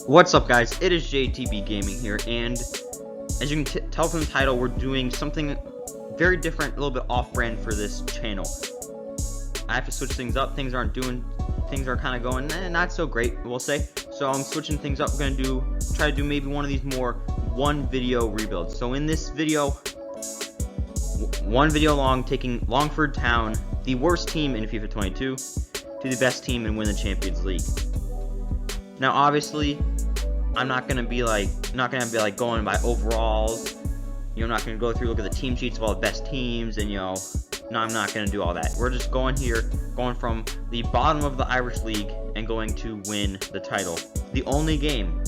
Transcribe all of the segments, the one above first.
What's up, guys? It is JTB Gaming here, and as you can tell from the title, we're doing something very different, a little bit off-brand for this channel. I have to switch things up. Things are kind of going not so great, we'll say. So I'm switching things up. We're gonna try to do maybe one of these more one-video rebuilds. So in this video, one video long, taking Longford Town, the worst team in FIFA 22, to the best team and win the Champions League. Now, obviously, I'm not gonna be like going by overalls. I'm not gonna go through, look at the team sheets of all the best teams, and no, I'm not gonna do all that. We're just going from the bottom of the Irish League and going to win the title. The only game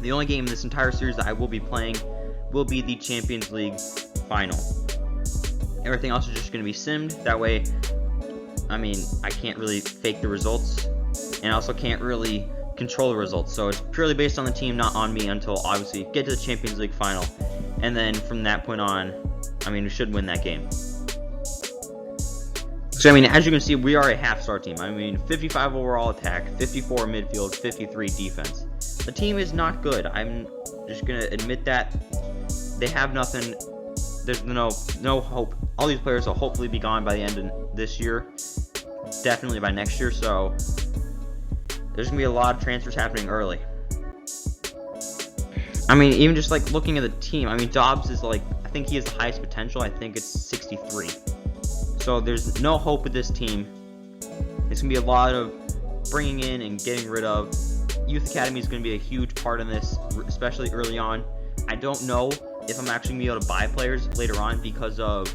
in this entire series that I will be playing will be the Champions League final. Everything else is just gonna be simmed. That way, I can't really fake the results, and I also can't really control the results, so it's purely based on the team, not on me, until obviously get to the Champions League final, and then from that point on, we should win that game. So as you can see, we are a half-star team. 55 overall attack, 54 midfield, 53 defense. The team is not good. I'm just gonna admit that. They have nothing. There's no hope. All these players will hopefully be gone by the end of this year, definitely by next year, so there's going to be a lot of transfers happening early. Even just looking at the team, Dobbs is I think he has the highest potential. I think it's 63. So there's no hope with this team. It's going to be a lot of bringing in and getting rid of. Youth Academy is going to be a huge part in this, especially early on. I don't know if I'm actually going to be able to buy players later on because of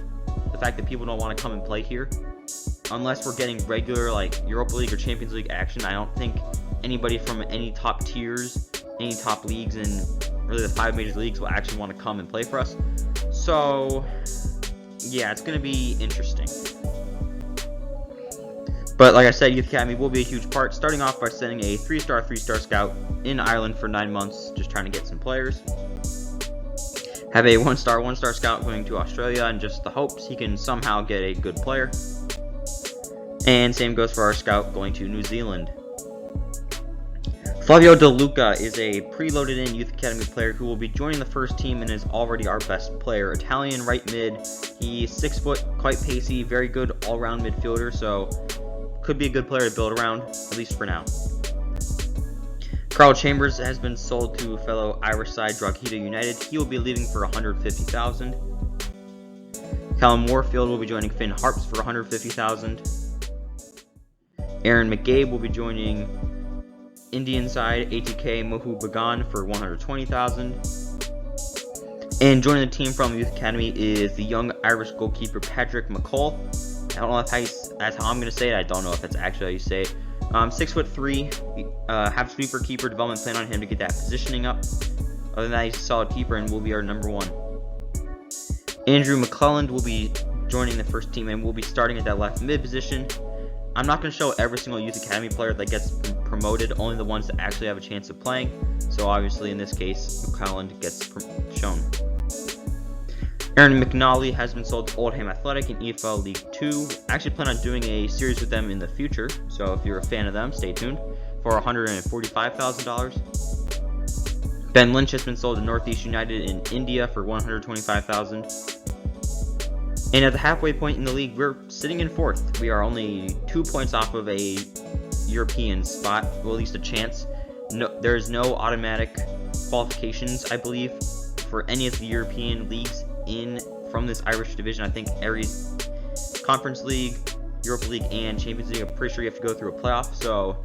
the fact that people don't want to come and play here. Unless we're getting regular Europa League or Champions League action, I don't think anybody from any top tiers, any top leagues, and really the 5 major leagues will actually want to come and play for us. So yeah, it's going to be interesting. But like I said, Youth Academy will be a huge part, starting off by sending a 3-star scout in Ireland for 9 months, just trying to get some players. Have a 1-star scout going to Australia, and just the hopes he can somehow get a good player. And same goes for our scout going to New Zealand. Flavio De Luca is a preloaded in Youth Academy player who will be joining the first team and is already our best player. Italian right mid. He's 6 foot, quite pacey, very good all-round midfielder, so could be a good player to build around, at least for now. Carl Chambers has been sold to fellow Irish side Drogheda United. He will be leaving for 150,000. Callum Warfield will be joining Finn Harps for 150,000. Aaron McGabe will be joining Indian side ATK Mohu Bagan for 120,000. And joining the team from Youth Academy is the young Irish goalkeeper Patrick McCall. I don't know if that's how I'm going to say it. I don't know if that's actually how you say it. 6'3", have sweeper keeper development plan on him to get that positioning up. Other than that, he's a solid keeper and will be our number 1. Andrew McClelland will be joining the first team and will be starting at that left mid position. I'm not going to show every single Youth Academy player that gets promoted, only the ones that actually have a chance of playing. So obviously in this case, McClelland gets shown. Aaron McNally has been sold to Oldham Athletic in EFL League 2. I actually plan on doing a series with them in the future, so if you're a fan of them, stay tuned, for $145,000. Ben Lynch has been sold to Northeast United in India for $125,000. And at the halfway point in the league, we're sitting in 4th. We are only 2 points off of a European spot, well, at least a chance. There is no automatic qualifications, I believe, for any of the European leagues from this Irish division. I think every Conference League, Europa League, and Champions League, I'm pretty sure you have to go through a playoff. So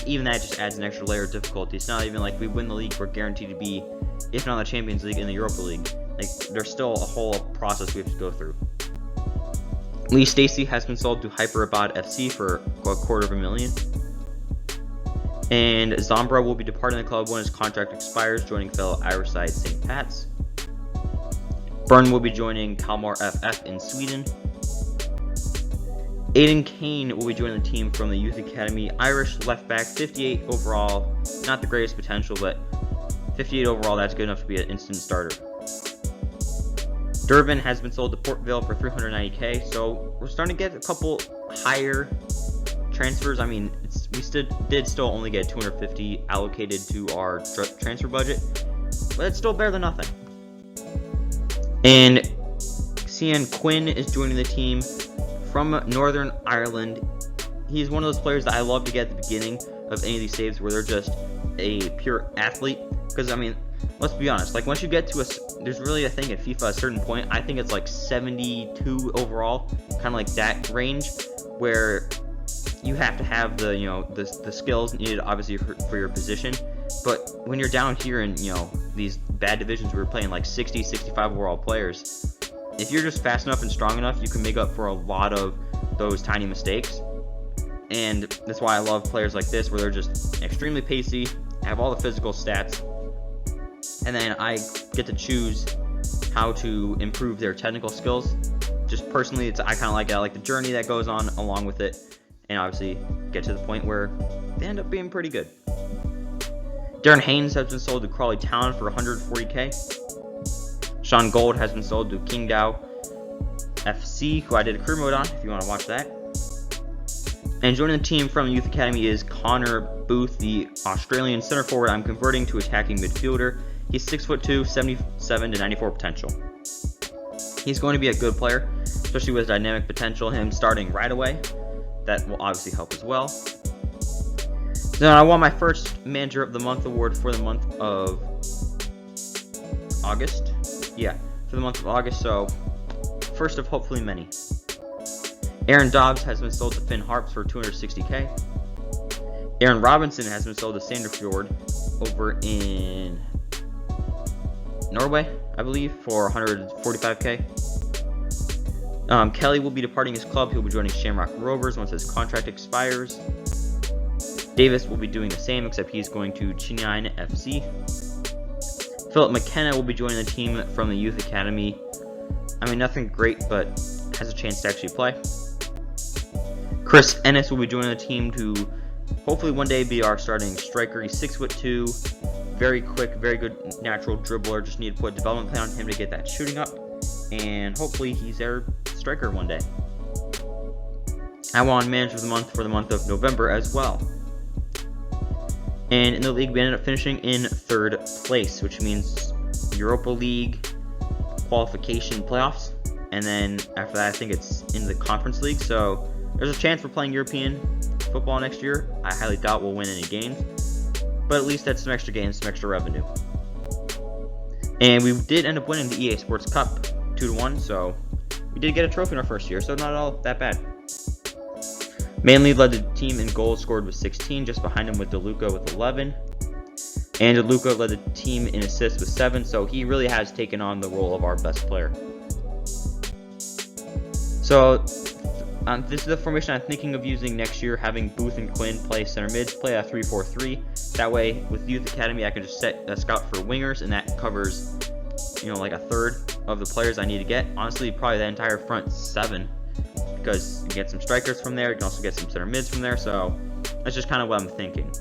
even that just adds an extra layer of difficulty. It's not even like we win the league, we're guaranteed to be, if not in the Champions League, in the Europa League. There's still a whole process we have to go through. Lee Stacey has been sold to Hyperabad FC for $250,000. And Zombra will be departing the club when his contract expires, joining fellow Irish side St. Pat's. Byrne will be joining Kalmar FF in Sweden. Aiden Kane will be joining the team from the Youth Academy. Irish left back, 58 overall. Not the greatest potential, but 58 overall, that's good enough to be an instant starter. Durbin has been sold to Port Vale for $390,000, so we're starting to get a couple higher transfers, I mean, we still only get 250 allocated to our transfer budget, but it's still better than nothing. And Cian Quinn is joining the team from Northern Ireland. He's one of those players that I love to get at the beginning of any of these saves where they're just a pure athlete. Because, I mean, let's be honest, like, once you get to there's really a thing at FIFA, a certain point, I think it's like 72 overall, kind of like that range, where you have to have the, you know, the skills needed, obviously, for your position. But when you're down here in, you know, these bad divisions where we're playing like 60, 65 overall players, if you're just fast enough and strong enough, you can make up for a lot of those tiny mistakes. And that's why I love players like this, where they're just extremely pacey, have all the physical stats, and then I get to choose how to improve their technical skills. Just personally, I kind of like it. I like the journey that goes on along with it, and obviously get to the point where they end up being pretty good. Darren Haynes has been sold to Crawley Town for 140k. Sean Gold has been sold to Qingdao FC, who I did a career mode on, if you want to watch that. And joining the team from the Youth Academy is Connor Booth, the Australian center forward I'm converting to attacking midfielder. He's 6'2", 77 to 94 potential. He's going to be a good player, especially with dynamic potential, him starting right away. That will obviously help as well. Then I won my first Manager of the Month award for the month of August. Yeah, for the month of August, so first of hopefully many. Aaron Dobbs has been sold to Finn Harps for 260k. Aaron Robinson has been sold to Sandefjord over in Norway, I believe, for 145k. Kelly will be departing his club. He'll be joining Shamrock Rovers once his contract expires. Davis will be doing the same, except he's going to Chennai FC. Philip McKenna will be joining the team from the Youth Academy. I mean, nothing great, but has a chance to actually play. Chris Ennis will be joining the team to hopefully one day be our starting striker. He's 6'2", very quick, very good natural dribbler. Just need to put a development plan on him to get that shooting up, and hopefully he's our striker one day. I won Manager of the Month for the month of November as well. And in the league, we ended up finishing in 3rd place, which means Europa League qualification playoffs. And then after that, I think it's in the Conference League. So there's a chance for playing European football next year. I highly doubt we'll win any games, but at least that's some extra games, some extra revenue. And we did end up winning the EA Sports Cup 2-1, so we did get a trophy in our first year, so not all that bad. Manley led the team in goals scored with 16, just behind him with DeLuca with 11. And DeLuca led the team in assists with 7, so he really has taken on the role of our best player. So this is the formation I'm thinking of using next year, having Booth and Quinn play center mids, play a 3-4-3. That way, with Youth Academy, I can just set a scout for wingers, and that covers, you know, like a third of the players I need to get. Honestly, probably the entire front 7, because you get some strikers from there. You can also get some center mids from there. So that's just kind of what I'm thinking.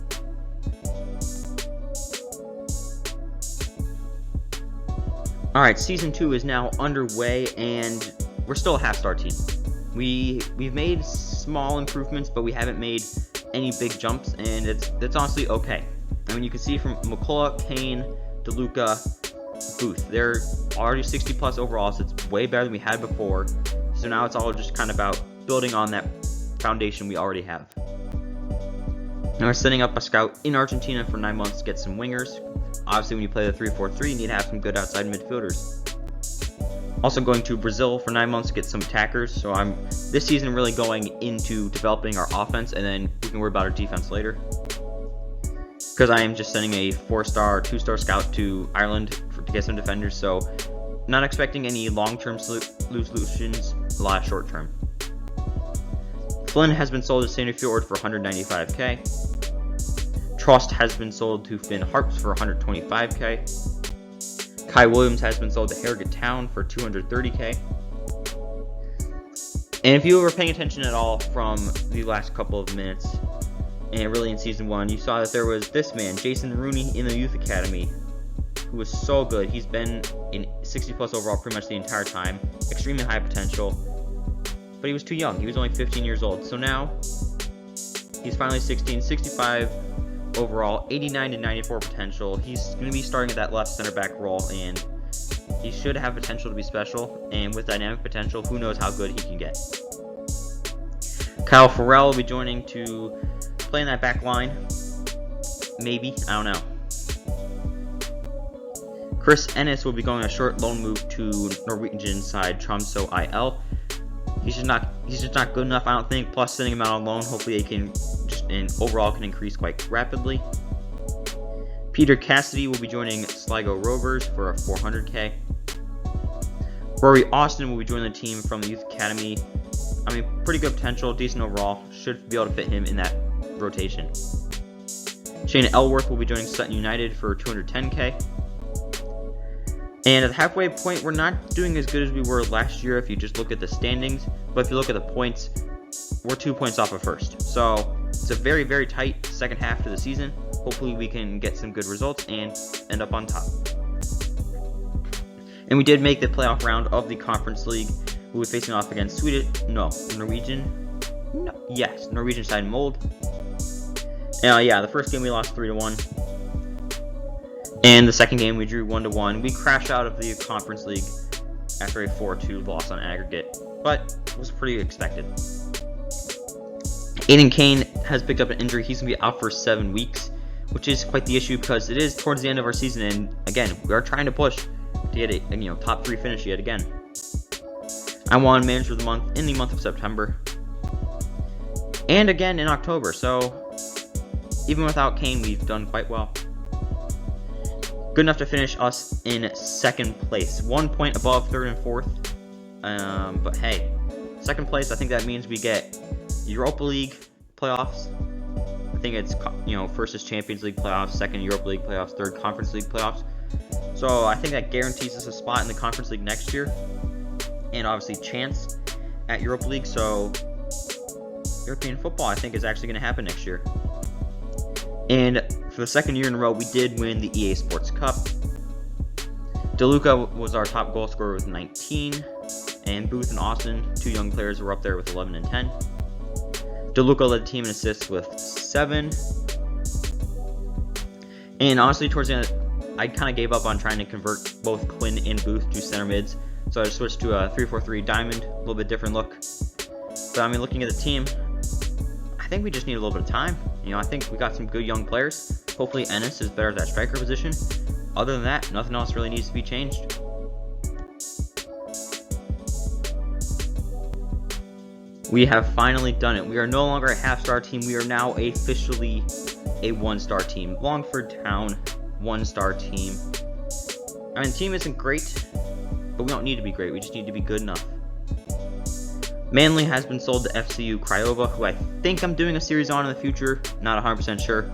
All right, season 2 is now underway, and we're still a half-star team. We've made small improvements, but we haven't made any big jumps, and it's honestly okay. I mean, you can see from McCullough, Kane, DeLuca, Booth, they're already 60 plus overall, so it's way better than we had before. So now it's all just kind of about building on that foundation we already have. Now we're setting up a scout in Argentina for 9 months to get some wingers. Obviously, when you play the 3-4-3, you need to have some good outside midfielders. Also going to Brazil for 9 months to get some attackers. So I'm this season really going into developing our offense, and then we can worry about our defense later. Because I am just sending a 4-star, 2-star scout to Ireland to get some defenders. So not expecting any long-term solutions, a lot of short-term. Flynn has been sold to Sandefjord for 195k. Trost has been sold to Finn Harps for 125k. Kai Williams has been sold to Harrogate Town for 230k. And if you were paying attention at all from the last couple of minutes, and really in Season 1, you saw that there was this man, Jason Rooney, in the Youth Academy, who was so good. He's been in 60 plus overall pretty much the entire time, extremely high potential, but he was too young. He was only 15 years old. So now He's finally 16, 65 overall, 89 to 94 potential. He's going to be starting at that left center back role, and he should have potential to be special. And with dynamic potential, who knows how good he can get. Kyle Farrell will be joining to play in that back line. Maybe, I don't know. Chris Ennis will be going a short loan move to Norwegian side Tromsø IL. He's just not good enough, I don't think. Plus, sending him out on loan, hopefully he can overall can increase quite rapidly. Peter Cassidy will be joining Sligo Rovers for a 400k. Rory Austin will be joining the team from the Youth Academy. I mean, pretty good potential, decent overall. Should be able to fit him in that rotation. Shane Elworth will be joining Sutton United for 210k. And at the halfway point, we're not doing as good as we were last year if you just look at the standings. But if you look at the points, we're 2 points off of first. So it's a very, very tight second half to the season. Hopefully we can get some good results and end up on top. And we did make the playoff round of the Conference League. We were facing off against Norwegian side Mold. Yeah, the first game we lost 3-1. And the second game we drew 1-1. We crashed out of the Conference League after a 4-2 loss on aggregate, but it was pretty expected. Aiden Kane has picked up an injury. He's going to be out for 7 weeks, which is quite the issue because it is towards the end of our season, and again, we are trying to push to get a top 3 finish yet again. I won Manager of the Month in the month of September, and again in October, so even without Kane, we've done quite well. Good enough to finish us in second place, 1 point above third and fourth. But hey, second place, I think that means we get Europa League playoffs. I think it's first is Champions League playoffs, second Europa League playoffs, third Conference League playoffs. So I think that guarantees us a spot in the Conference League next year, and obviously chance at Europa League. So European football, I think, is actually going to happen next year. And for the second year in a row, we did win the EA Sports Cup. DeLuca was our top goal scorer with 19, and Booth and Austin, 2 young players, were up there with 11 and 10. DeLuca led the team in assists with 7. And honestly, towards the end, I kind of gave up on trying to convert both Quinn and Booth to center mids, so I just switched to a 3-4-3 diamond, a little bit different look. But I mean, looking at the team, I think we just need a little bit of time. I think we got some good young players. Hopefully Ennis is better at that striker position. Other than that, nothing else really needs to be changed. We have finally done it. We are no longer a half-star team. We are now officially a 1-star team. Longford Town, 1-star team. I mean, the team isn't great, but we don't need to be great. We just need to be good enough. Manly has been sold to FCU Craiova, who I think I'm doing a series on in the future. Not 100% sure.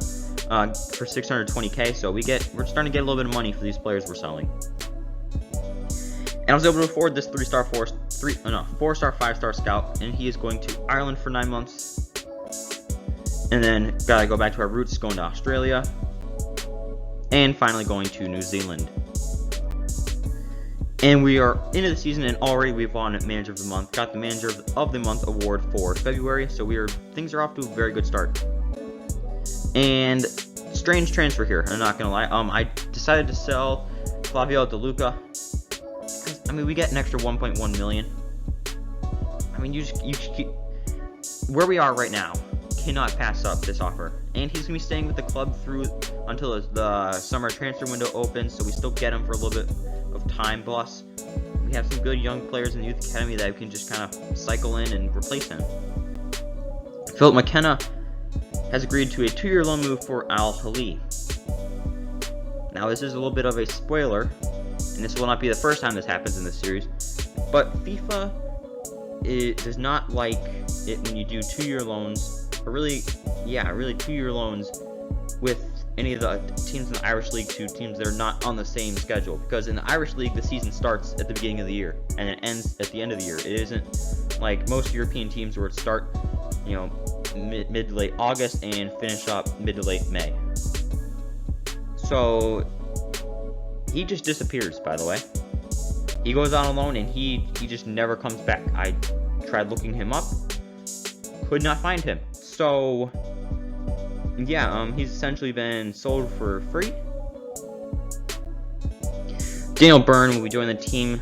For 620k, so we're starting to get a little bit of money for these players we're selling. And I was able to afford this 4-star, 5-star scout, and he is going to Ireland for 9 months. And then gotta go back to our roots, going to Australia, and finally going to New Zealand. And we are into the season, and already we've won Manager of the Month. Got the Manager of the Month award for February, so things are off to a very good start. And strange transfer here, I'm not gonna lie. I decided to sell Flavio DeLuca because we get an extra 1.1 million. You keep where we are right now. Cannot pass up this offer, and he's gonna be staying with the club until the summer transfer window opens. So we still get him for a little bit of time. Plus, we have some good young players in the Youth Academy that we can just kind of cycle in and replace him. Philip McKenna has agreed to a 2-year loan move for Al Ahly. Now, this is a little bit of a spoiler, and this will not be the first time this happens in this series, but FIFA does not like it when you do 2-year loans, or really 2-year loans with any of the teams in the Irish League to teams that are not on the same schedule. Because in the Irish League, the season starts at the beginning of the year, and it ends at the end of the year. It isn't like most European teams where it start, mid to late August and finish up mid to late May. So he just disappears, by the way. He goes out on loan and he just never comes back. I tried looking him up, could not find him. So yeah, he's essentially been sold for free. Daniel Byrne will be joining the team.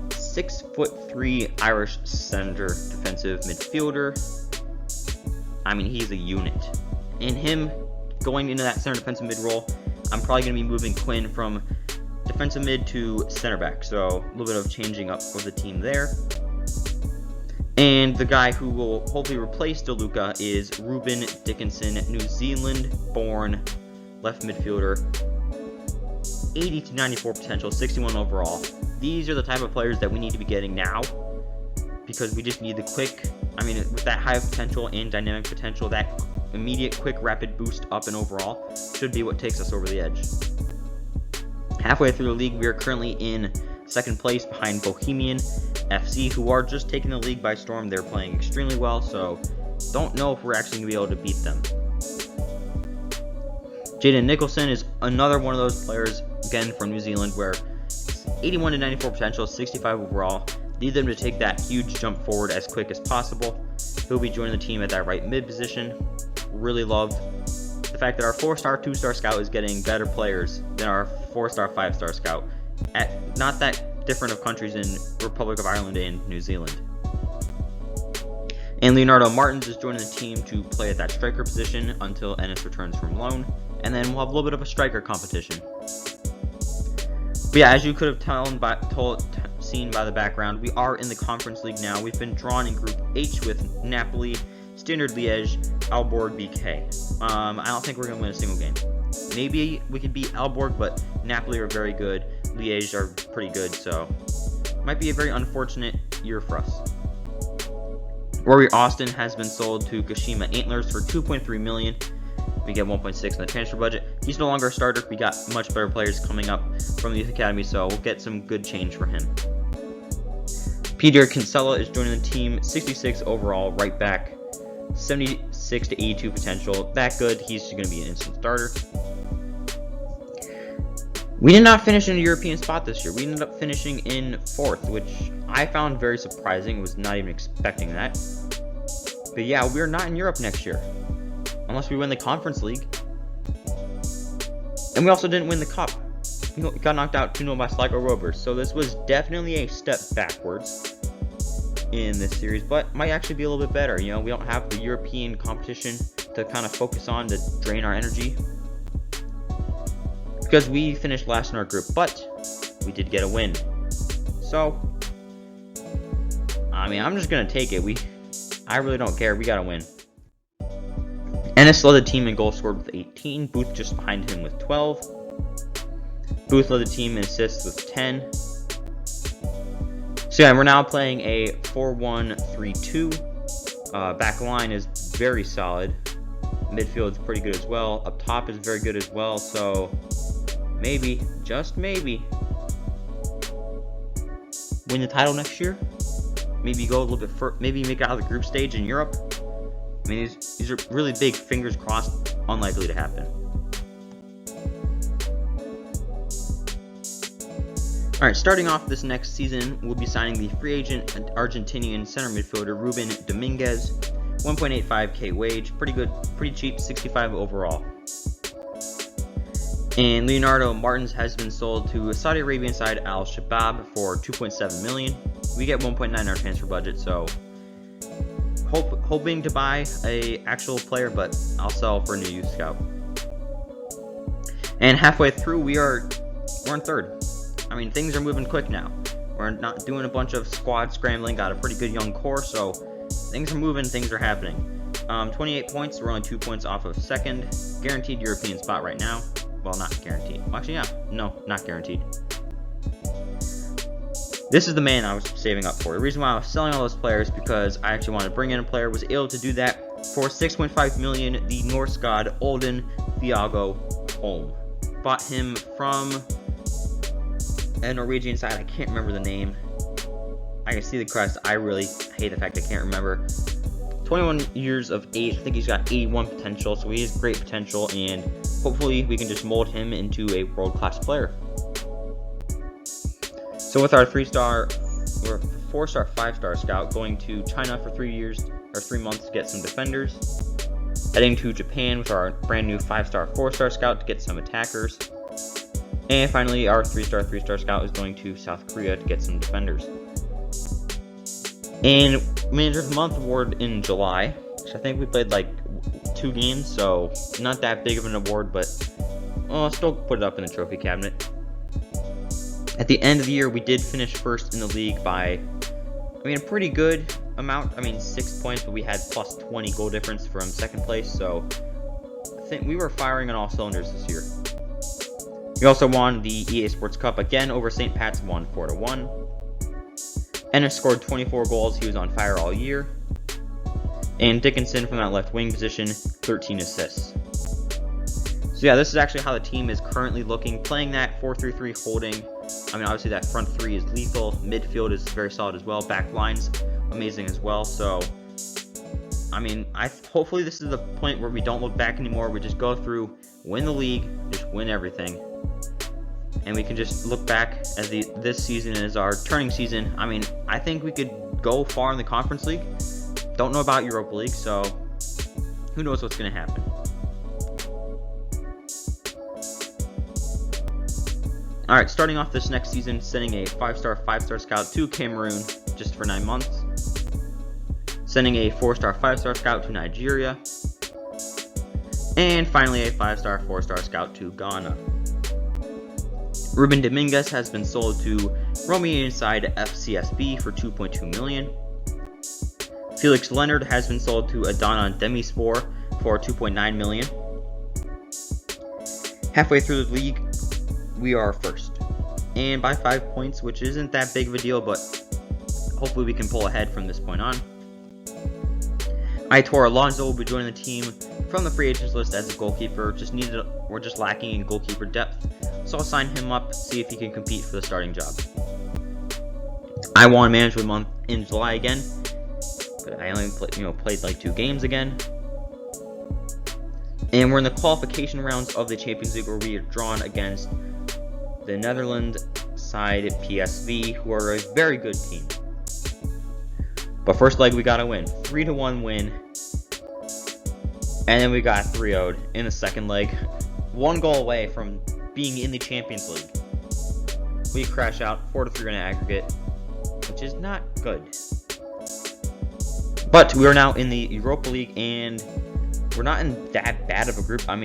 6'3" Irish center defensive midfielder. I mean, he's a unit. And him going into that center defensive mid role, I'm probably going to be moving Quinn from defensive mid to center back. So a little bit of changing up of the team there. And the guy who will hopefully replace DeLuca is Ruben Dickinson, New Zealand-born left midfielder. 80 to 94 potential, 61 overall. These are the type of players that we need to be getting now, because we just need the quick, I mean, with that high potential and dynamic potential, that immediate, quick, rapid boost up and overall should be what takes us over the edge. Halfway through the league, we are currently in second place behind Bohemian FC, who are just taking the league by storm. They're playing extremely well, so don't know if we're actually going to be able to beat them. Jaden Nicholson is another one of those players, again, from New Zealand, where 81 to 94 potential, 65 overall. Need them to take that huge jump forward as quick as possible. He'll be joining the team at that right mid position. Really love the fact that our 4-star, 2-star scout is getting better players than our 4-star, 5-star scout. At not that different of countries in Republic of Ireland and New Zealand. And Leonardo Martins is joining the team to play at that striker position until Ennis returns from loan. And then we'll have a little bit of a striker competition. But yeah, as you could have seen by the background, we are in the Conference League now. We've been drawn in Group H with Napoli, Standard Liège, Aalborg, BK. I don't think we're going to win a single game. Maybe we could beat Aalborg, but Napoli are very good. Liège are pretty good, so might be a very unfortunate year for us. Rory Austin has been sold to Kashima Antlers for $2.3 million. We get 1.6 in the transfer budget. He's no longer a starter. We got much better players coming up from the youth academy, so we'll get some good change for him. Peter Kinsella is joining the team, 66 overall, right back, 76 to 82 potential. That good. He's going to be an instant starter. We did not finish in a European spot this year. We ended up finishing in 4th, which I found very surprising. Was not even expecting that. But yeah, we're not in Europe next year. Unless we win the Conference League. And we also didn't win the Cup. We got knocked out 2-0 by Sligo Rovers. So this was definitely a step backwards in this series. But might actually be a little bit better. You know, we don't have the European competition to kind of focus on to drain our energy. Because we finished last in our group. But we did get a win. So, I mean, I'm just going to take it. I really don't care. We got to win. Ennis led the team in goals scored with 18. Booth just behind him with 12. Booth led the team in assists with 10. So yeah, we're now playing a 4-1-3-2. Back line is very solid. Midfield is pretty good as well. Up top is very good as well. So maybe, just maybe, win the title next year. Maybe go a little bit further. Maybe make it out of the group stage in Europe. I mean, these are really big, fingers crossed, unlikely to happen. Alright, starting off this next season, we'll be signing the free agent Argentinian center midfielder Ruben Dominguez. 1.85k wage, pretty good, pretty cheap, 65 overall. And Leonardo Martins has been sold to Saudi Arabian side Al Shabab for 2.7 million. We get 1.9 in our transfer budget, so hoping to buy a actual player, but I'll sell for a new youth scout. And halfway through, we're in 3rd. I mean, things are moving quick now. We're not doing a bunch of squad scrambling. Got a pretty good young core, so things are moving. Things are happening. 28 points. We're only 2 points off of 2nd. Guaranteed European spot right now. Well, not guaranteed. Well, actually, yeah. No, not guaranteed. This is the man I was saving up for. The reason why I was selling all those players because I actually wanted to bring in a player, was able to do that for 6.5 million, the Norse god Olden Thiago Holm. Bought him from a Norwegian side, I can't remember the name. I can see the crest, I really hate the fact I can't remember. 21 years of age, I think he's got 81 potential, so he has great potential, and hopefully we can just mold him into a world-class player. So with our 3-star, or 4-star, 5-star scout going to China for 3 months to get some defenders. Heading to Japan with our brand new 5-star 4-star scout to get some attackers. And finally, our 3-star scout is going to South Korea to get some defenders. And Manager of the Month award in July, which I think we played like 2 games, so not that big of an award, but I'll still put it up in the trophy cabinet. At the end of the year, we did finish first in the league by, a pretty good amount. 6 points, but we had plus 20 goal difference from second place, so I think we were firing on all cylinders this year. We also won the EA Sports Cup again over St. Pat's, won 4-1. Ennis scored 24 goals, he was on fire all year. And Dickinson from that left wing position, 13 assists. So yeah, this is actually how the team is currently looking, playing that 4-3-3 holding. Obviously that front three is lethal, midfield is very solid as well, back line's amazing as well. So, hopefully this is the point where we don't look back anymore. We just go through, win the league, just win everything. And we can just look back as this season is our turning season. I think we could go far in the Conference League. Don't know about Europa League, so who knows what's going to happen. Alright, starting off this next season, sending a 5-star, 5-star scout to Cameroon just for 9 months. Sending a 4-star, 5-star scout to Nigeria. And finally a 5-star, 4-star scout to Ghana. Ruben Dominguez has been sold to Romanian side FCSB for $2.2 million. Felix Leonard has been sold to Adana Demirspor for $2.9 million. Halfway through the league, we are first, and by 5 points, which isn't that big of a deal, but hopefully we can pull ahead from this point on. Aitor Alonso will be joining the team from the free agents list as a goalkeeper. We're just lacking in goalkeeper depth, so I'll sign him up, see if he can compete for the starting job. I won Manager of the Month in July again, but I only played like 2 games again. And we're in the qualification rounds of the Champions League, where we are drawn against the Netherlands side PSV, who are a very good team. But first leg we gotta win. 3-1 win. And then we got 3-0'd in the second leg. 1 goal away from being in the Champions League. We crash out 4-3 in aggregate, which is not good. But we are now in the Europa League, and we're not in that bad of a group. I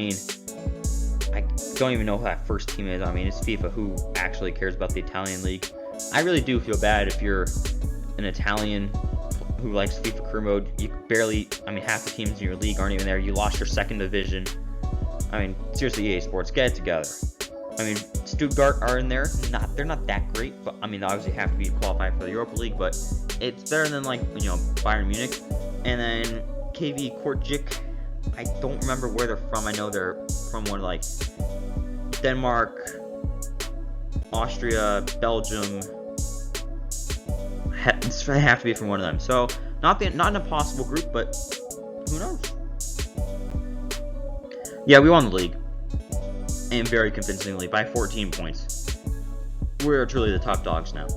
don't even know who that first team is. It's FIFA. Who actually cares about the Italian league? I really do feel bad if you're an Italian who likes FIFA career mode. You barely, half the teams in your league aren't even there. You lost your second division. Seriously, EA Sports, get it together. Stuttgart are in there. They're not that great, but they obviously have to be qualified for the Europa League. But it's better than Bayern Munich, and then KV Kortrijk. I don't remember where they're from. I know they're from one like Denmark, Austria, Belgium. They have to be from one of them. So not an impossible group, but who knows? Yeah, we won the league, and very convincingly by 14 points. We're truly the top dogs now.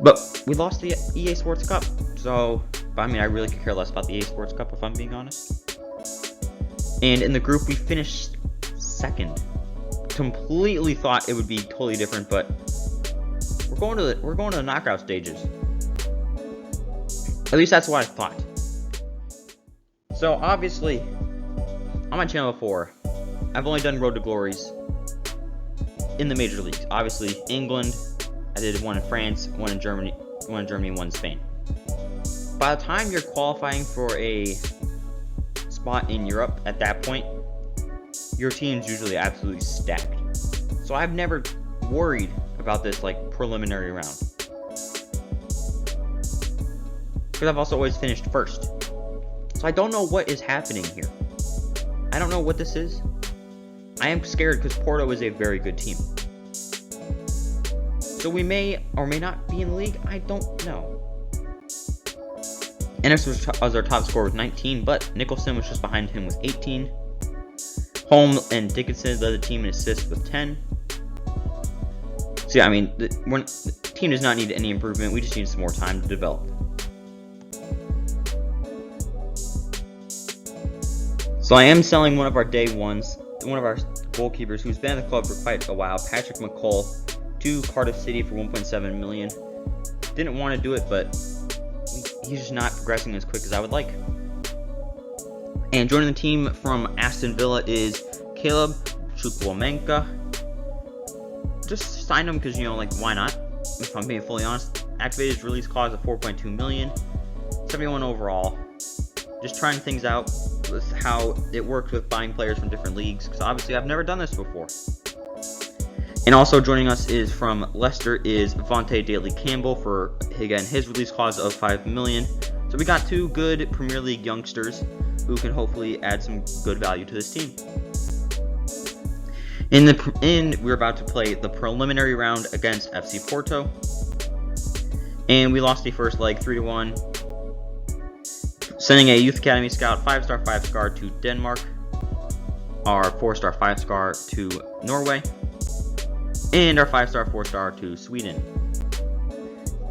But we lost the EA Sports Cup, so. But I really could care less about the EA Sports Cup, if I'm being honest. And in the group, we finished second. Completely thought it would be totally different, but we're going to the knockout stages. At least that's what I thought. So obviously, on my channel before, I've only done Road to Glories in the major leagues. Obviously, England. I did one in France, one in Germany, one in Spain. By the time you're qualifying for a spot in Europe, at that point, your team's usually absolutely stacked. So I've never worried about this preliminary round, because I've also always finished first. So I don't know what is happening here. I don't know what this is. I am scared because Porto is a very good team. So we may or may not be in the league. I don't know. Ennis was our top scorer with 19, but Nicholson was just behind him with 18. Holm and Dickinson led the team in assists with 10. So yeah, the team does not need any improvement. We just need some more time to develop. So I am selling one of our day ones, one of our goalkeepers who's been at the club for quite a while, Patrick McCall, to Cardiff City for 1.7 million. Didn't want to do it, but he's just not progressing as quick as I would like. And joining the team from Aston Villa is Caleb Chukwuemeka. Just signed him because, like, why not? If I'm being fully honest. Activated his release clause of 4.2 million. 71 overall. Just trying things out with how it works with buying players from different leagues, because obviously I've never done this before. And also joining us is from Leicester is Vontae Daly-Campbell for, again, his release clause of 5 million. So we got two good Premier League youngsters who can hopefully add some good value to this team. We're about to play the preliminary round against FC Porto. And we lost the first leg 3-1. Sending a Youth Academy Scout 5-star 5-star to Denmark. Our 4-star 5-star to Norway. And our 5-star 4-star to Sweden.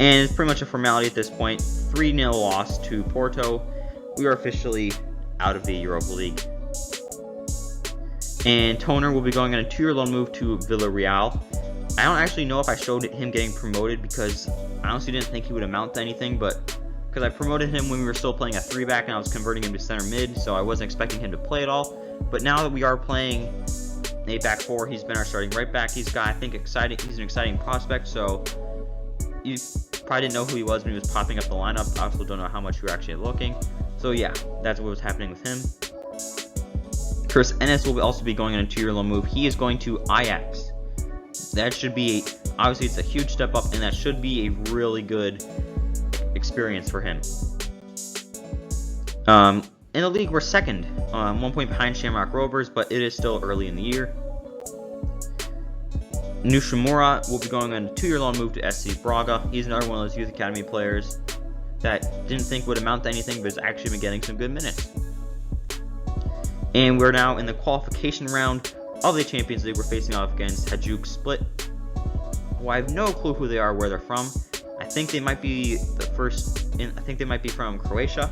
And it's pretty much a formality at this point. 3-0 loss to Porto. We are officially out of the Europa League. And Toner will be going on a 2-year loan move to Villarreal. I don't actually know if I showed him getting promoted because I honestly didn't think he would amount to anything, but because I promoted him when we were still playing a 3-back and I was converting him to center mid, so I wasn't expecting him to play at all. But now that we are playing a back four, he's been our starting right back. He's an exciting prospect, so you probably didn't know who he was when he was popping up the lineup. I also don't know how much you were actually looking. So yeah, that's what was happening with him. Chris Ennis will also be going on a 2-year loan move. He is going to Ajax. That should be, obviously it's a huge step up, and that should be a really good experience for him. In the league, we're second, 1 point behind Shamrock Rovers, but it is still early in the year. Nishimura will be going on a 2-year loan move to SC Braga. He's another one of those Youth Academy players that didn't think would amount to anything, but has actually been getting some good minutes. And we're now in the qualification round of the Champions League. We're facing off against Hajduk Split, who I have no clue who they are, where they're from. I think they might be from Croatia,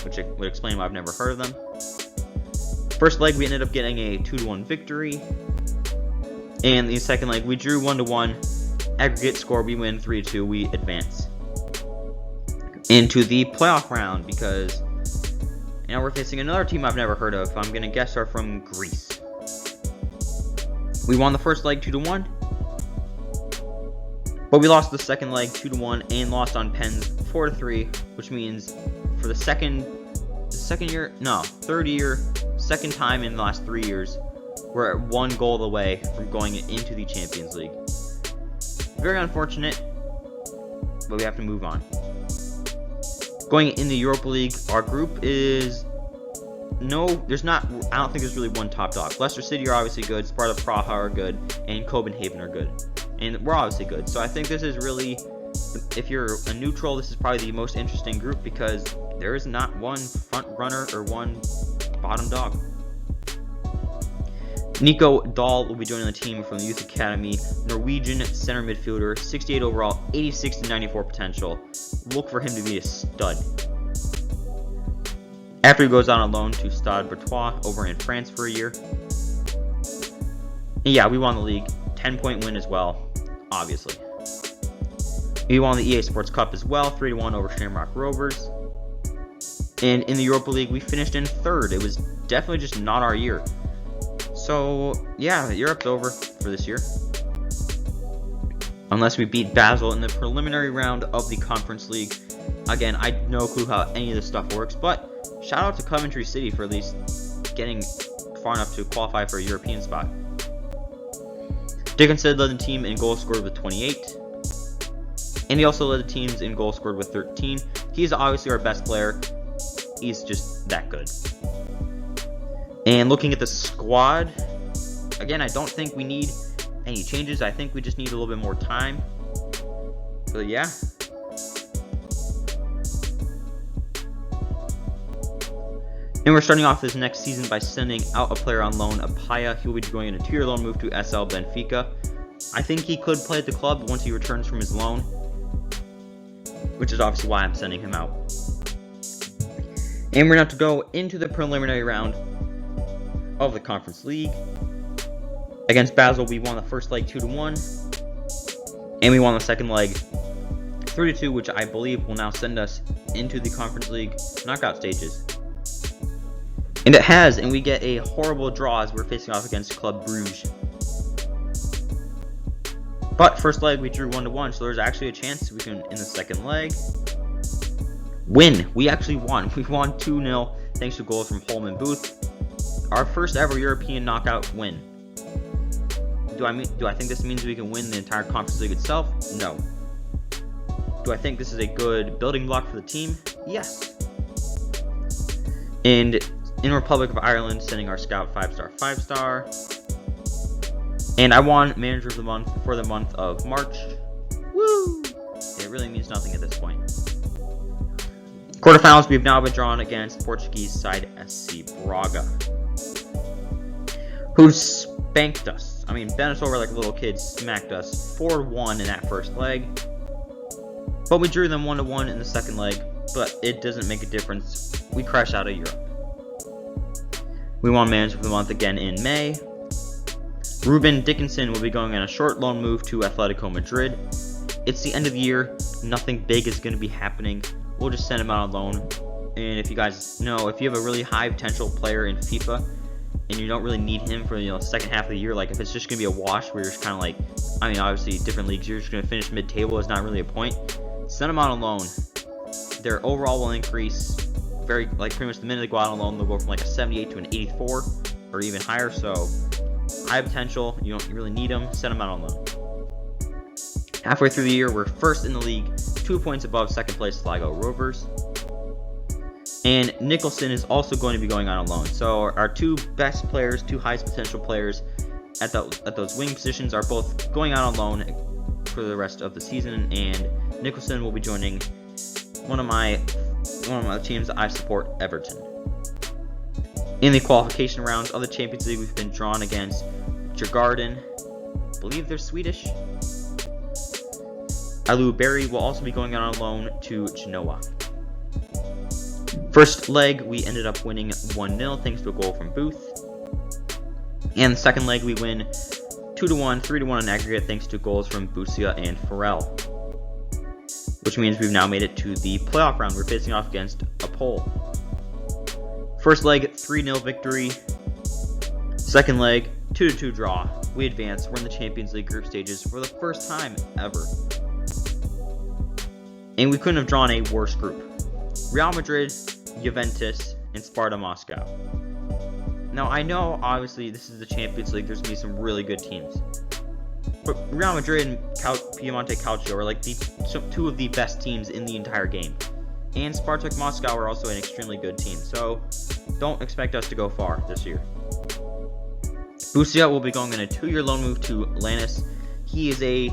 which would explain why I've never heard of them. First leg, we ended up getting a 2-1 victory. And the second leg, we drew 1-1. Aggregate score, we win 3-2. We advance into the playoff round because now we're facing another team I've never heard of. I'm going to guess are from Greece. We won the first leg 2-1. But we lost the second leg 2-1 and lost on pens 4-3, which means for the second time in the last 3 years, we're at 1 goal away from going into the Champions League. Very unfortunate, but we have to move on. Going in the Europa League, our group is I don't think there's really one top dog. Leicester City are obviously good, Sparta Praha are good, and Copenhagen are good. And we're obviously good. So I think this is really, if you're a neutral, this is probably the most interesting group because there is not one front runner or one bottom dog. Nico Dahl will be joining the team from the Youth Academy. Norwegian center midfielder, 68 overall, 86 to 94 potential. Look for him to be a stud. After he goes on loan to Stade Brestois over in France for a year. And yeah, we won the league. 10-point win as well, obviously. We won the EA Sports Cup as well, 3-1 over Shamrock Rovers. And in the Europa League, we finished in third. It was definitely just not our year. So, yeah, Europe's over for this year. Unless we beat Basel in the preliminary round of the Conference League. Again, I have no clue how any of this stuff works, but shout out to Coventry City for at least getting far enough to qualify for a European spot. Dickinson led the team in goals scored with 28. And he also led the teams in goals scored with 13. He's obviously our best player. He's just that good. And looking at the squad, again, I don't think we need any changes. I think we just need a little bit more time. But yeah. And we're starting off this next season by sending out a player on loan, Apaya. He will be going in a 2-year loan move to SL Benfica. I think he could play at the club once he returns from his loan, which is obviously why I'm sending him out. And we're going to have to go into the preliminary round of the Conference League. Against Basel, we won the first leg 2-1, and we won the second leg 3-2, which I believe will now send us into the Conference League knockout stages. And it has, and we get a horrible draw as we're facing off against Club Brugge. But first leg we drew 1-1, so there's actually a chance we can, in the second leg, win. We actually won. We won 2-0 thanks to goals from Holman Booth. Our first ever European knockout win. Do I think this means we can win the entire Conference League itself? No. Do I think this is a good building block for the team? Yes. And in Republic of Ireland, sending our scout 5-star. And I won Manager of the Month for the month of March. Woo! It really means nothing at this point. Quarterfinals, we've now been drawn against Portuguese side SC Braga, who spanked us. I mean, bent us over like little kids, smacked us 4-1 in that first leg. But we drew them 1-1 in the second leg, but it doesn't make a difference. We crashed out of Europe. We won Manager of the Month again in May. Ruben Dickinson will be going on a short loan move to Atletico Madrid. It's the end of the year. Nothing big is going to be happening. We'll just send him out on loan. And if you guys know, if you have a really high potential player in FIFA and you don't really need him for the second half of the year, like if it's just going to be a wash where you're just kind of like, I mean, obviously different leagues, you're just going to finish mid-table is not really a point. Send them out on loan. Their overall will increase pretty much the minute they go out on loan, they'll go from like a 78 to an 84 or even higher. So high potential, you don't really need them, send them out on loan. Halfway through the year, we're first in the league, 2 points above second place Sligo Rovers. And Nicholson is also going to be going on loan. So our two best players, two highest potential players at those wing positions are both going out on loan for the rest of the season. And Nicholson will be joining one of my teams that I support, Everton. In the qualification rounds of the Champions League, we've been drawn against Djurgården. I believe they're Swedish. Alu Berry will also be going on loan to Genoa. First leg, we ended up winning 1-0 thanks to a goal from Booth. And the second leg, we win 2-1, 3-1 in aggregate thanks to goals from Busia and Farrell. Which means we've now made it to the playoff round. We're facing off against Apol. First leg, 3-0 victory. Second leg, 2-2 draw. We advance. We're in the Champions League group stages for the first time ever. And we couldn't have drawn a worse group. Real Madrid, Juventus, and Sparta Moscow. Now, I know, obviously, this is the Champions League. There's going to be some really good teams. But Real Madrid and Piemonte Calcio are like two of the best teams in the entire game. And Spartak Moscow are also an extremely good team. So, don't expect us to go far this year. Busia will be going on a 2-year loan move to Lannis. He is a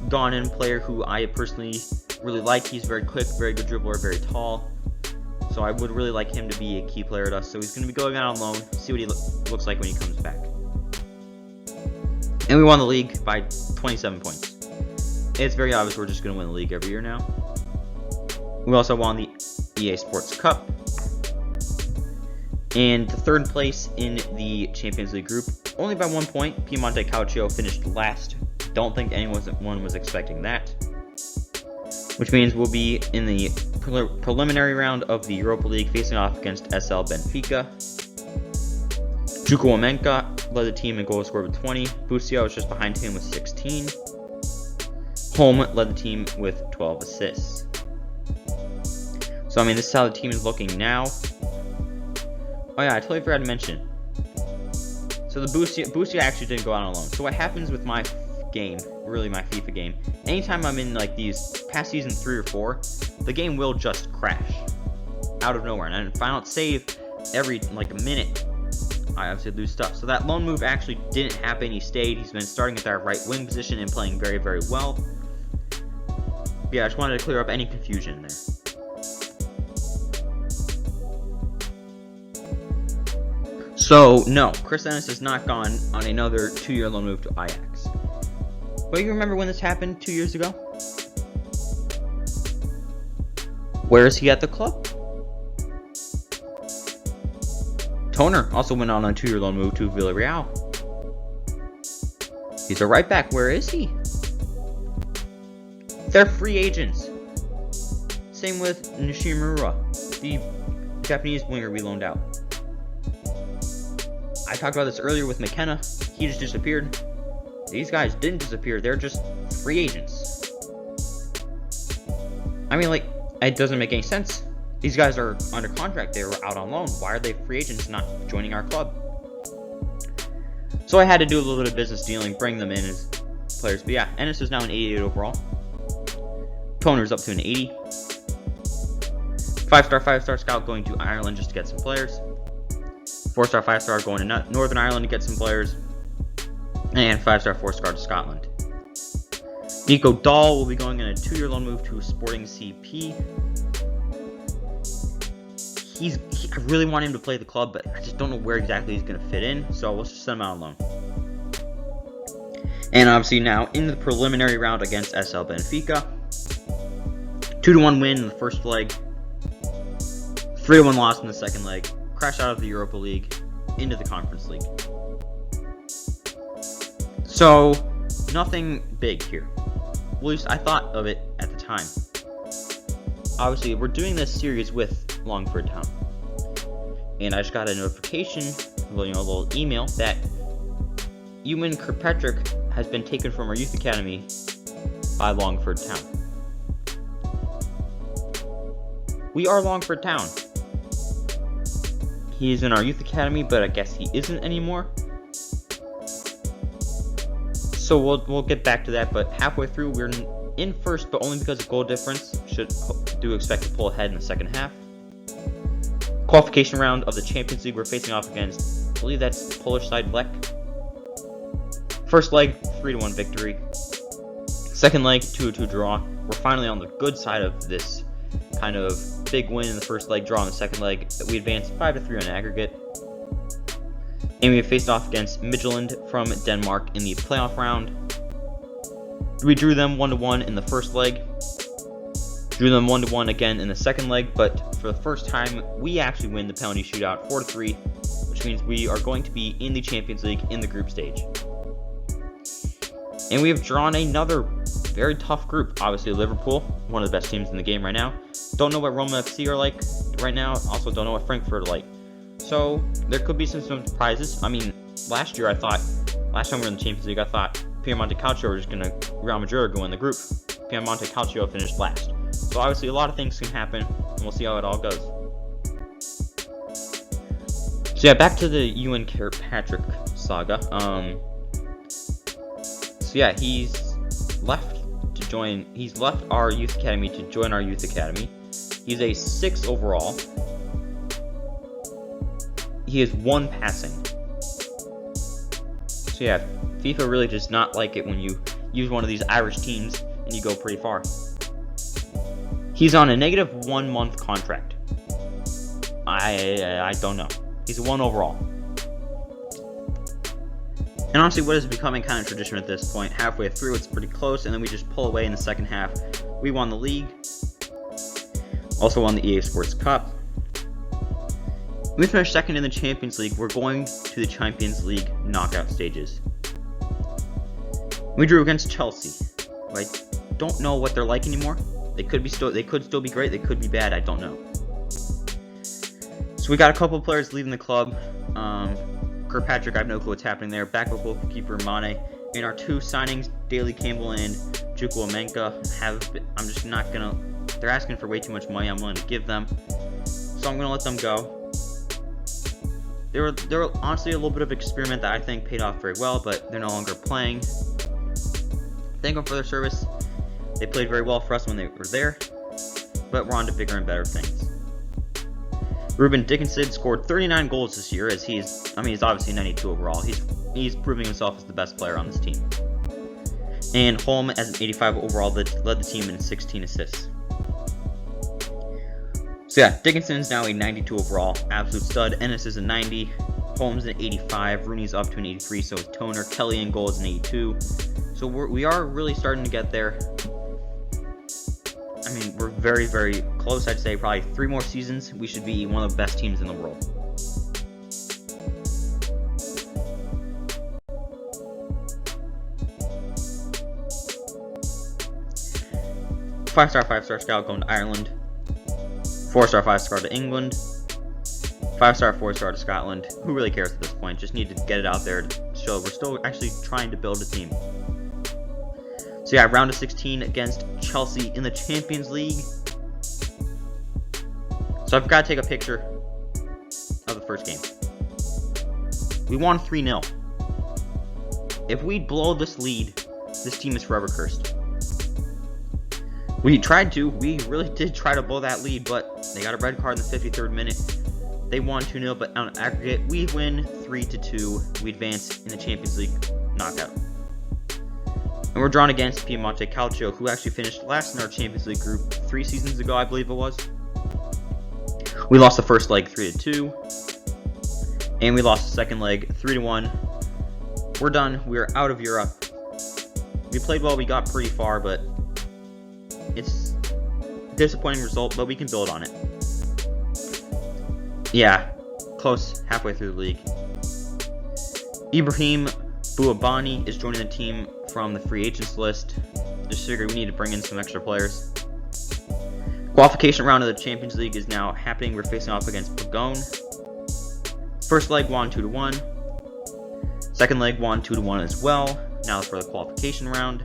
gone-in player who I personally really like. He's very quick, very good dribbler, very tall. So I would really like him to be a key player at us. So he's going to be going out on loan, see what he looks like when he comes back. And we won the league by 27 points. It's very obvious we're just going to win the league every year now. We also won the EA Sports Cup. And the third place in the Champions League group, only by 1 point. Piemonte Calcio finished last. Don't think anyone was expecting that. Which means we'll be in the preliminary round of the Europa League facing off against SL Benfica. Jukowomenka led the team in goals scored with 20. Busia was just behind him with 16. Holm led the team with 12 assists. So, I mean, this is how the team is looking now. Oh yeah, I totally forgot to mention. So the Busia actually didn't go out on loan. So what happens with my game, really my FIFA game, anytime I'm in like these past season 3 or 4, the game will just crash out of nowhere. And if I don't save every like a minute, I obviously lose stuff. So that loan move actually didn't happen. He stayed. He's been starting at that right wing position and playing very, very well. But yeah, I just wanted to clear up any confusion there. So, no, Chris Ennis has not gone on another 2-year loan move to Ajax. But you remember when this happened 2 years ago? Where is he at the club? Toner also went on a 2-year loan move to Villarreal. He's a right back. Where is he? They're free agents. Same with Nishimura, the Japanese winger we loaned out. I talked about this earlier with McKenna. He just disappeared. These guys didn't disappear. They're just free agents. I mean, like, it doesn't make any sense. These guys are under contract. They were out on loan. Why are they free agents not joining our club? So I had to do a little bit of business dealing, bring them in as players. But yeah, Ennis is now an 88 overall. Toner's up to an 80. 5-star scout going to Ireland just to get some players. 4-star 5-star going to Northern Ireland to get some players. And 5-star 4-star to Scotland. Nico Dahl will be going in a 2-year loan move to Sporting CP. I really want him to play the club, but I just don't know where exactly he's going to fit in, so we'll just send him out on loan. And obviously now in the preliminary round against SL Benfica. 2-1 win in the first leg. 3-1 loss in the second leg. Crash out of the Europa League into the Conference League. So, nothing big here. Well, at least I thought of it at the time. Obviously, we're doing this series with Longford Town. And I just got a notification, a little email, that Ewan Kirkpatrick has been taken from our youth academy by Longford Town. We are Longford Town. He is in our youth academy, but I guess he isn't anymore. So we'll get back to that, but halfway through we're in first, but only because of goal difference. Do expect to pull ahead in the second half. Qualification round of the Champions League, we're facing off against, I believe that's Polish side Lech. First leg, 3-1 victory. Second leg, 2-2 draw. We're finally on the good side of this kind of big win in the first leg, draw in the second leg. We advanced 5-3 on aggregate. And we have faced off against Midtjylland from Denmark in the playoff round. We drew them 1-1 in the first leg. Drew them 1-1 again in the second leg, but for the first time, we actually win the penalty shootout 4-3, which means we are going to be in the Champions League in the group stage. And we have drawn another very tough group. Obviously, Liverpool, one of the best teams in the game right now. Don't know what Roma FC are like right now. Also, don't know what Frankfurt are like. So, there could be some surprises. I mean, last time we were in the Champions League, I thought Piemonte Calcio were just going to Real Madrid go in the group. Piemonte Calcio finished last. So obviously a lot of things can happen, and we'll see how it all goes. So yeah, back to the Ewan Kirkpatrick saga. So yeah, he's left our youth academy to join our youth academy. He's a 6 overall. He has 1 passing. So yeah, FIFA really does not like it when you use one of these Irish teams and you go pretty far. He's on a negative 1 month contract. I don't know. He's a 1 overall. And honestly, what is becoming kind of tradition at this point? Halfway through, it's pretty close, and then we just pull away in the second half. We won the league. Also won the EA Sports Cup. We finished second in the Champions League. We're going to the Champions League knockout stages. We drew against Chelsea. I don't know what they're like anymore. They could still be great. They could be bad. I don't know. So we got a couple of players leaving the club. Kirkpatrick, I have no clue what's happening there. Backup goalkeeper Mane. In our 2 signings, Daley Campbell and Chukwuemeka I'm just not gonna. They're asking for way too much money. I'm willing to give them, so I'm gonna let them go. They were honestly a little bit of an experiment that I think paid off very well, but they're no longer playing. Thank them for their service. They played very well for us when they were there, but we're on to bigger and better things. Ruben Dickinson scored 39 goals this year, as he's obviously 92 overall. He's proving himself as the best player on this team. And Holm, as an 85 overall, led the team in 16 assists. So yeah, Dickinson's now a 92 overall, absolute stud. Ennis is a 90. Holmes an 85. Rooney's up to an 83. So is Toner. Kelly in goal is an 82. So we are really starting to get there. I mean, we're very, very close. I'd say probably 3 more seasons, we should be one of the best teams in the world. 5-star, 5-star scout going to Ireland. 4-star, 5-star to England. 5-star, 4-star to Scotland. Who really cares at this point? Just need to get it out there to show we're still actually trying to build a team. So yeah, round of 16 against Chelsea in the Champions League. So I've got to take a picture of the first game. We won 3-0. If we blow this lead, this team is forever cursed. We really did try to blow that lead, but they got a red card in the 53rd minute. They won 2-0, but on aggregate, we win 3-2. We advance in the Champions League knockout. And we're drawn against Piemonte Calcio, who actually finished last in our Champions League group 3 seasons ago, I believe it was. We lost the first leg 3-2, and we lost the second leg 3-1. We're done. We're out of Europe. We played well. We got pretty far, but it's a disappointing result, but we can build on it. Yeah, close, halfway through the league. Ibrahim Bouabani is joining the team from the free agents list. Just figured we need to bring in some extra players. Qualification round of the Champions League is now happening. We're facing off against Pagone. First leg won 2-1. Second leg won 2-1 as well. Now for the qualification round.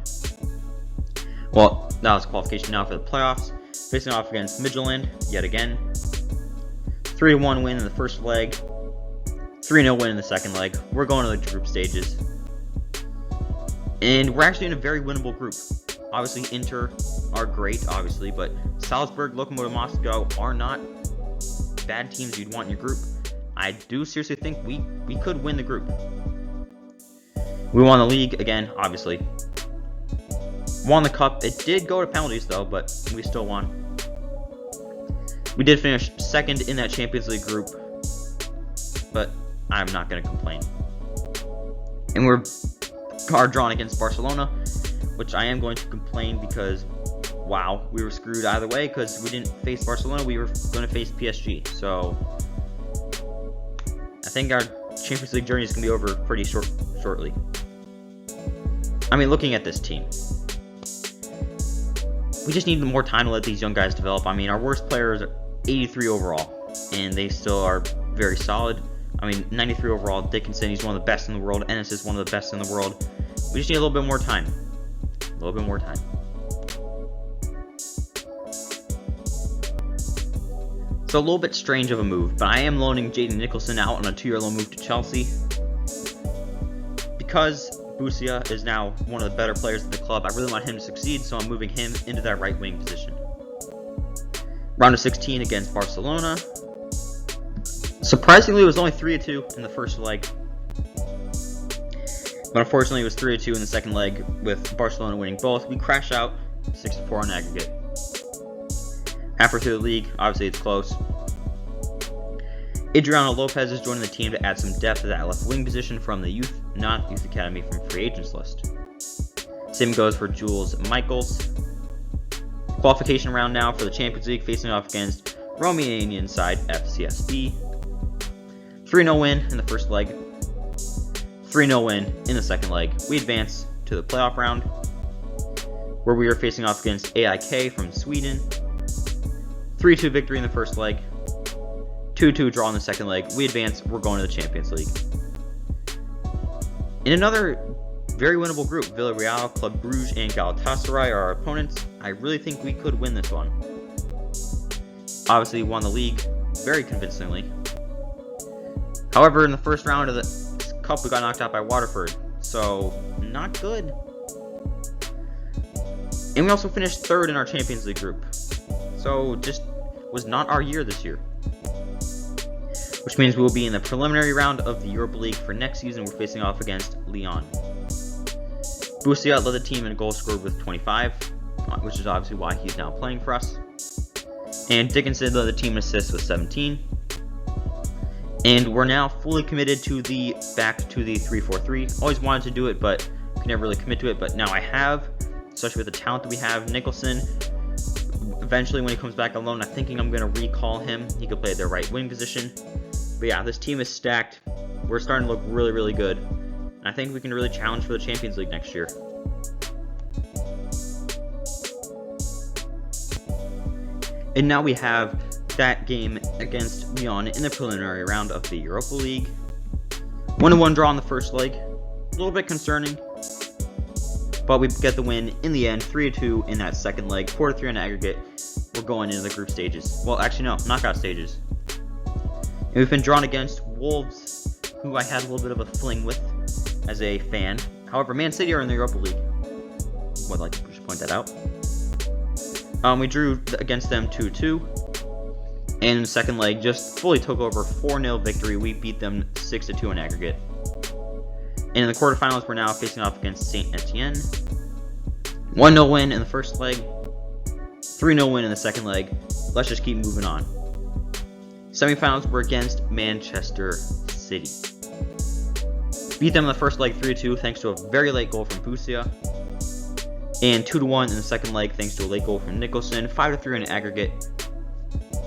Well, that was qualification now for the playoffs. Facing off against Midtjylland yet again. 3-1 win in the first leg. 3-0 win in the second leg. We're going to the group stages. And we're actually in a very winnable group. Obviously, Inter are great, obviously, but Salzburg, Lokomotiv Moscow are not bad teams you'd want in your group. I do seriously think we could win the group. We won the league again, obviously. Won the cup. It did go to penalties, though, but we still won. We did finish second in that Champions League group, but I'm not going to complain. And we're drawn against Barcelona, which I am going to complain because, wow, we were screwed either way because we didn't face Barcelona. We were going to face PSG. So I think our Champions League journey is going to be over pretty shortly. I mean, looking at this team, we just need more time to let these young guys develop. I mean, our worst player is 83 overall, and they still are very solid. I mean, 93 overall, Dickinson, he's one of the best in the world. Ennis is one of the best in the world. We just need a little bit more time. A little bit more time. So a little bit strange of a move, but I am loaning Jaden Nicholson out on a 2-year loan move to Chelsea. Because Busia is now one of the better players in the club, I really want him to succeed, so I'm moving him into that right wing position. Round of 16 against Barcelona. Surprisingly, it was only 3-2 in the first leg. But unfortunately, it was 3-2 in the second leg, with Barcelona winning both. We crash out 6-4 on aggregate. Halfway through the league, obviously it's close. Adriano Lopez is joining the team to add some depth to that left wing position from the youth academy from free agents list. Same goes for Jules Michaels. Qualification round now for the Champions League, facing off against Romanian side FCSB. 3-0 win in the first leg. 3-0 win in the second leg. We advance to the playoff round, where we are facing off against AIK from Sweden. 3-2 victory in the first leg. 2-2 draw in the second leg. We advance. We're going to the Champions League. In another very winnable group, Villarreal, Club Brugge, and Galatasaray are our opponents. I really think we could win this one. Obviously, we won the league very convincingly. However, in the first round of the cup, we got knocked out by Waterford, so not good. And we also finished third in our Champions League group, so just was not our year this year. Which means we will be in the preliminary round of the Europa League for next season. We're facing off against Lyon. Busia led the team in goals scored with 25, which is obviously why he's now playing for us. And Dickinson led the team in assists with 17. And we're now fully committed to back to the 3-4-3. Always wanted to do it, but could never really commit to it. But now I have, especially with the talent that we have. Nicholson, eventually when he comes back on loan, I'm thinking I'm going to recall him. He could play their right wing position. But yeah, this team is stacked. We're starting to look really, really good. And I think we can really challenge for the Champions League next year. And now we have that game against Lyon in the preliminary round of the Europa League. 1-1 draw in the first leg. A little bit concerning, but we get the win in the end, 3-2 in that second leg, 4-3 on aggregate. We're going into the group stages. Well, actually no, knockout stages. And we've been drawn against Wolves, who I had a little bit of a fling with as a fan. However, Man City are in the Europa League. Would like to just point that out. We drew against them 2-2. And in the second leg, just fully took over 4-0 victory. We beat them 6-2 in aggregate. And in the quarterfinals, we're now facing off against Saint Etienne. 1-0 win in the first leg. 3-0 win in the second leg. Let's just keep moving on. Semifinals were against Manchester City. Beat them in the first leg 3-2 thanks to a very late goal from Busia. And 2-1 in the second leg thanks to a late goal from Nicholson. 5-3 in aggregate.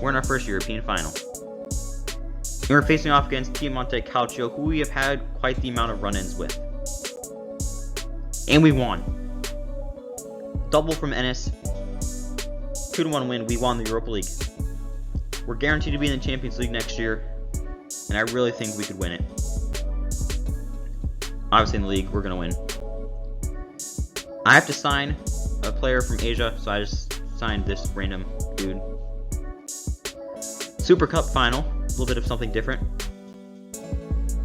We're in our first European final. And we're facing off against Piemonte Calcio, who we have had quite the amount of run-ins with. And we won. Double from Ennis. 2-1 win. We won the Europa League. We're guaranteed to be in the Champions League next year, and I really think we could win it. Obviously in the league, we're going to win. I have to sign a player from Asia, so I just signed this random dude. Super Cup final, a little bit of something different.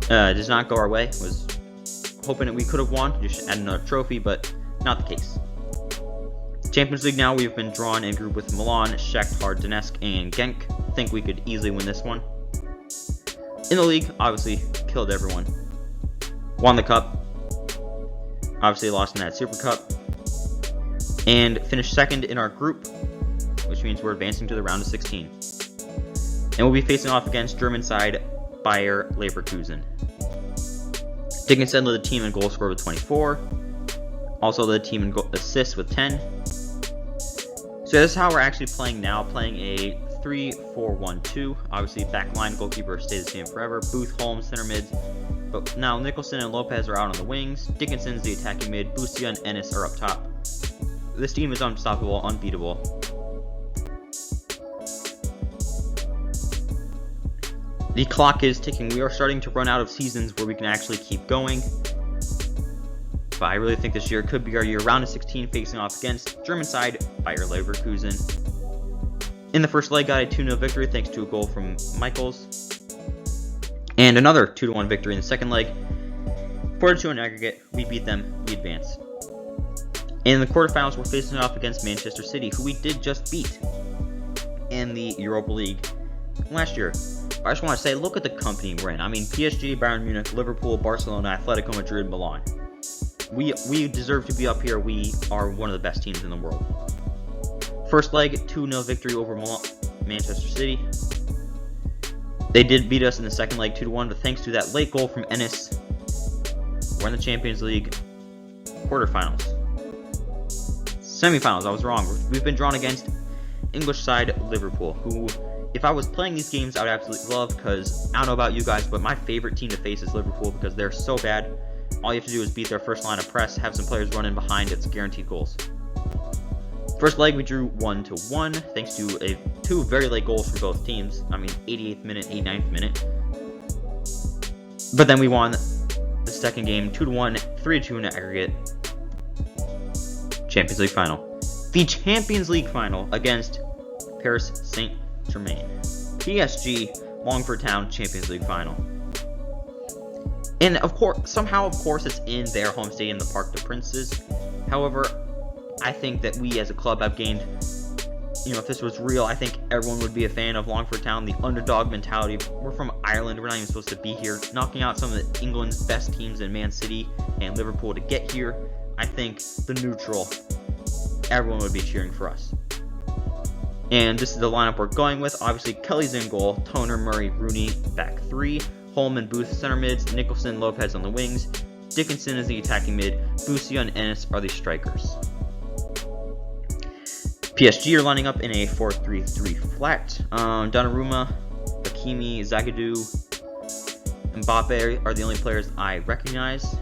Does not go our way. Was hoping that we could have won, just add another trophy, but not the case. Champions League now, we've been drawn in group with Milan, Shakhtar Donetsk, and Genk. Think we could easily win this one. In the league, obviously, killed everyone. Won the cup. Obviously lost in that Super Cup. And finished second in our group, which means we're advancing to the round of 16. And we'll be facing off against German side Bayer Leverkusen. Dickinson led the team in goal scored with 24. Also led the team in assists with 10. So this is how we're actually playing now, playing a 3-4-1-2. Obviously, back line goalkeeper stays the same forever. Booth, Holmes, center mids. But now Nicholson and Lopez are out on the wings. Dickinson's the attacking mid. Busia and Ennis are up top. This team is unstoppable, unbeatable. The clock is ticking. We are starting to run out of seasons where we can actually keep going. But I really think this year could be our year. Round of 16 facing off against German side Bayer Leverkusen. In the first leg, got a 2-0 victory thanks to a goal from Michaels. And another 2-1 victory in the second leg. 4-2 in aggregate. We beat them. We advance. In the quarterfinals, we're facing off against Manchester City, who we did just beat in the Europa League last year. I just want to say, look at the company we're in. I mean, PSG, Bayern Munich, Liverpool, Barcelona, Atletico Madrid, Milan. We deserve to be up here. We are one of the best teams in the world. First leg, 2-0 victory over Manchester City. They did beat us in the second leg 2-1, but thanks to that late goal from Ennis, we're in the Champions League quarterfinals. Semifinals, I was wrong. We've been drawn against English side Liverpool, who, if I was playing these games, I would absolutely love, because I don't know about you guys, but my favorite team to face is Liverpool because they're so bad. All you have to do is beat their first line of press, have some players run in behind, it's guaranteed goals. First leg, we drew 1-1, thanks to two very late goals for both teams. I mean, 88th minute, 89th minute. But then we won the second game, 2-1, 3-2 in aggregate. Champions League final. The Champions League final against Paris Saint-Germain. PSG, Longford Town, Champions League final. And of course, it's in their home stadium, the Parc des Princes. However, I think that we as a club have gained, if this was real, I think everyone would be a fan of Longford Town, the underdog mentality. We're from Ireland, we're not even supposed to be here. Knocking out some of England's best teams in Man City and Liverpool to get here, I think the neutral, everyone would be cheering for us. And this is the lineup we're going with. Obviously, Kelly's in goal, Toner, Murray, Rooney, back three. Holman, Booth, center mids, Nicholson, Lopez on the wings. Dickinson is the attacking mid. Busia and Ennis are the strikers. PSG are lining up in a 4-3-3 flat. Donnarumma, Hakimi, Zagadou, Mbappe are the only players I recognize.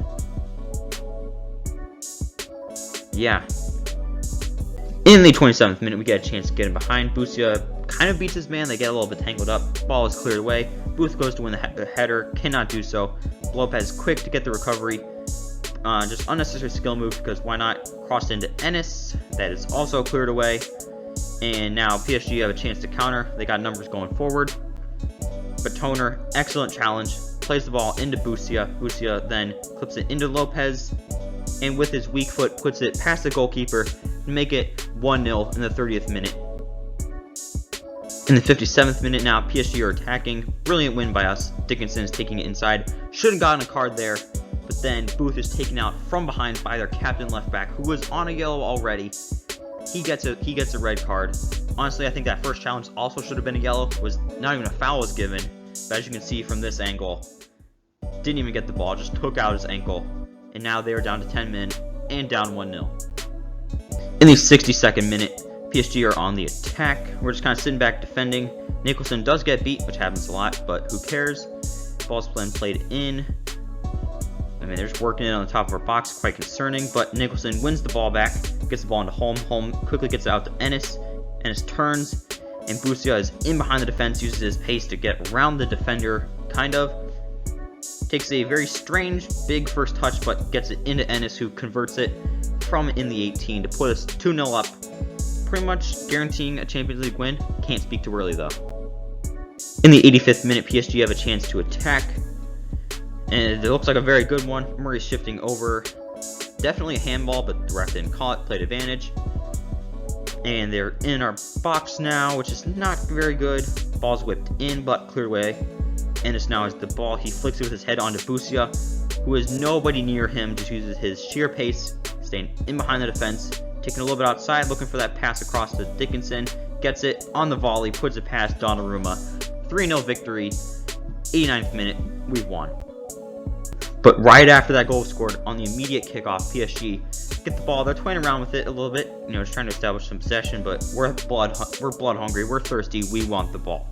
In the 27th minute, we get a chance to get in behind. Busia kind of beats his man. They get a little bit tangled up. Ball is cleared away. Booth goes to win the header. Cannot do so. Lopez quick to get the recovery. Just unnecessary skill move because why not? Crossed into Ennis. That is also cleared away. And now PSG have a chance to counter. They got numbers going forward. But Toner, excellent challenge. Plays the ball into Busia. Busia then clips it into Lopez. And with his weak foot, puts it past the goalkeeper to make it 1-0 in the 30th minute. In the 57th minute now, PSG are attacking. Brilliant win by us. Dickinson is taking it inside. Should have gotten a card there. But then Booth is taken out from behind by their captain left back, who was on a yellow already. He gets a red card. Honestly, I think that first challenge also should have been a yellow. Was not even a foul was given. But as you can see from this angle, didn't even get the ball, just took out his ankle. And now they are down to 10 men and down 1-0. In the 62nd minute, PSG are on the attack. We're just kind of sitting back defending. Nicholson does get beat, which happens a lot, but who cares? Ball's played in. I mean, they're just working it on the top of our box, quite concerning, but Nicholson wins the ball back, gets the ball into Holm. Holm quickly gets it out to Ennis. Ennis turns, and Busia is in behind the defense, uses his pace to get around the defender, kind of. Takes a very strange, big first touch, but gets it into Ennis, who converts it from in the 18 to put us 2-0 up. Pretty much guaranteeing a Champions League win. Can't speak too early, though. In the 85th minute, PSG have a chance to attack. And it looks like a very good one. Murray's shifting over. Definitely a handball, but the ref didn't call it. Played advantage. And they're in our box now, which is not very good. Ball's whipped in, but cleared away. Ennis now has the ball. He flicks it with his head onto Busia, who has nobody near him. Just uses his sheer pace, staying in behind the defense. Taking a little bit outside, looking for that pass across to Dickinson. Gets it on the volley, puts it past Donnarumma. 3-0 victory. 89th minute, we've won. But right after that goal was scored, on the immediate kickoff, PSG get the ball. They're toying around with it a little bit, just trying to establish some possession. But we're blood hungry. We're thirsty. We want the ball.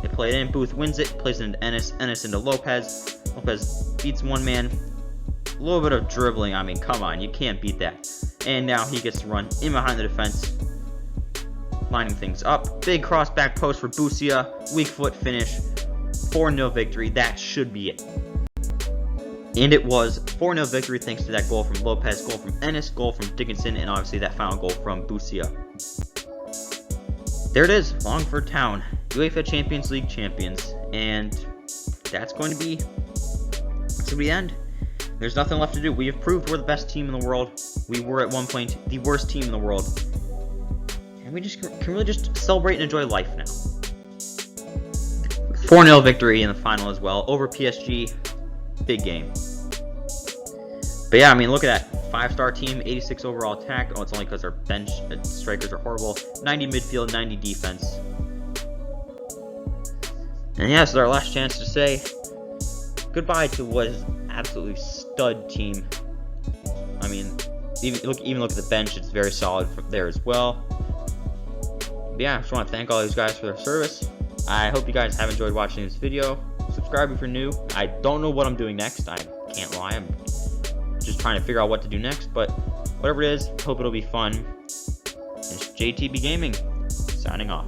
They play it in. Booth wins it. Plays it into Ennis. Ennis into Lopez. Lopez beats one man. A little bit of dribbling. I mean, come on, you can't beat that. And now he gets to run in behind the defense, lining things up. Big cross back post for Busia. Weak foot finish. 4-0 victory. That should be it. And it was 4-0 victory thanks to that goal from Lopez, goal from Ennis, goal from Dickinson, and obviously that final goal from Busia. There it is, Longford Town, UEFA Champions League champions, and that's going to be the end. There's nothing left to do. We have proved we're the best team in the world. We were at one point the worst team in the world, and we just can really just celebrate and enjoy life now. 4-0 victory in the final as well over PSG. Big game. But yeah, I mean, look at that. 5-star team, 86 overall attack. Oh, it's only because our bench strikers are horrible. 90 midfield, 90 defense. And yeah, this is our last chance to say goodbye to what is absolutely stud team. I mean, even look at the bench. It's very solid there as well. But yeah, I just want to thank all these guys for their service. I hope you guys have enjoyed watching this video. Subscribe if you're new. I don't know what I'm doing next. I can't lie. I'm just trying to figure out what to do next. But whatever it is, hope it'll be fun. It's JTB Gaming, signing off.